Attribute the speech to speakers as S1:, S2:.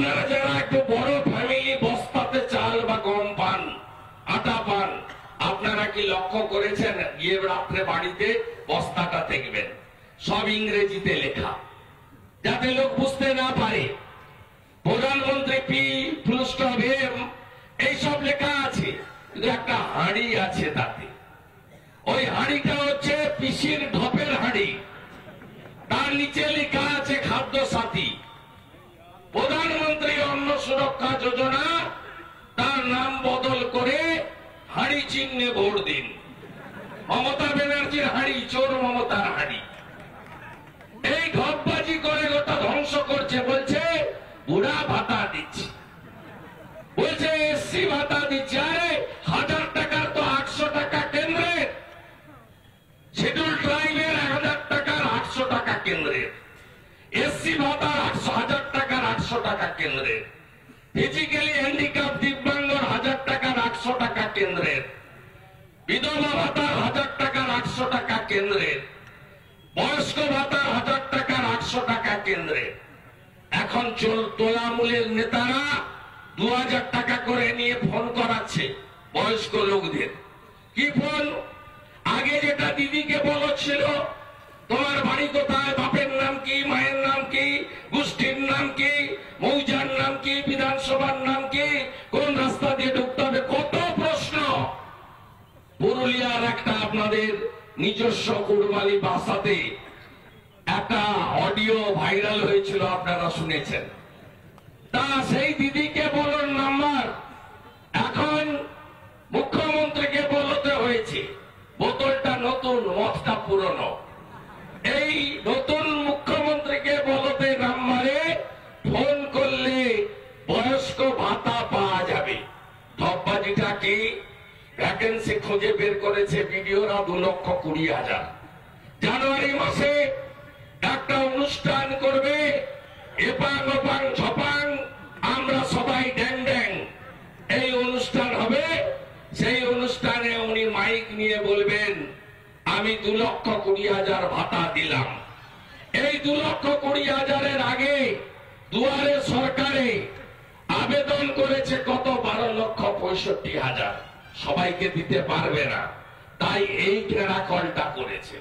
S1: আপনারা যারা একটু বড় ফ্যামিলি বস্তাতে চাল বা গম পান, আটা পান, আপনারা কি লক্ষ্য করেছেন গিয়ে রাত্রে বাড়িতে বস্তাটা দেখবেন সব ইংরেজিতে লেখা, যাতে লোক বুঝতে না পারে। প্রধানমন্ত্রী পি ফুল স্টপ এম এইসব লেখা আছে, কিন্তু একটা হাঁড়ি আছে তাতে। ওই হাঁড়িটা হচ্ছে পিসির ঢপের হাঁড়ি, তার নিচে লেখা আছে খাদ্য সাথী। প্রধানমন্ত্রী অন্ন সুরক্ষা যোজনা, তার নাম বদল করে হাঁড়ি চিহ্নে ভোট দিন। মমতা ব্যানার্জির হাঁড়ি চোর মমতার হাঁড়ি। এই ঢপবাজি করে গোটা ধ্বংস করছে। বলছে বুড়া ভাতা দিচ্ছে, বলছে এসসি ভাতা দিচ্ছে। আরে 1000 টাকার তো 800 টাকা কেন্দ্রের, শিডিউল ট্রাইবের 1000 টাকার 800 টাকা কেন্দ্রের, এসসি ভাতার 1000 টাকার 800 টাকা কেন্দ্রের, ফিজিক্যালি হ্যান্ডিক্যাপ দিব্যাঙ্গর 1000 টাকার 800 টাকা কেন্দ্রের, বিধবা ভাতার 1000 টাকার 800 টাকা কেন্দ্রের, বয়স্ক ভাতার 1000 টাকার 800 টাকা কেন্দ্রের। এখন তোলামূলের নেতারা 2000 টাকা করে নিয়ে ফোন করাচ্ছে বয়স্ক লোকদের। কি ফোন? আগে যেটা দিদিকে বলছিল তোমার বাড়ি কোথায়, বাপের নাম কি, মায়ের নাম কি, গোষ্ঠীর নাম কি, মৌজার নাম কি, বিধানসভার নাম কি, কোন রাস্তা দিয়ে ঢুকতে হবে, কত প্রশ্ন। পুরুলিয়ার একটা আপনাদের নিজস্ব কুড়মালি বাসাতে একটা অডিও ভাইরাল হয়েছিল, আপনারা শুনেছেন। তা সেই দিদিকে বলুন নাম্বার, এখন মুখ্যমন্ত্রীকে বলতে হয়েছে বোতলটা নতুন, মদটা পুরনো। এই নতুন মুখ্যমন্ত্রীকে বলতে নাম্বারে ফোন করলে বয়স্ক ভাতা পাওয়া যাবে। ঢপবাজিটা কি? ভ্যাকেন্সি খুঁজে বের করেছে বিডিওরা 2,20,000। জানুয়ারি মাসে একটা অনুষ্ঠান করবে, এপাং ওপাং ঝপাং আমরা সবাই ড্যাং ড্যাং, এই অনুষ্ঠান হবে। সেই অনুষ্ঠানে উনি মাইক নিয়ে বলবেন আমি 2,20,000 ভাতা দিলাম। এই 2,20,000-এর আগে দুয়ারে সরকারে আবেদন করেছে কত? 12,65,000। সবাইকে দিতে পারবে না, তাই এই কেরাকলটা করেছে।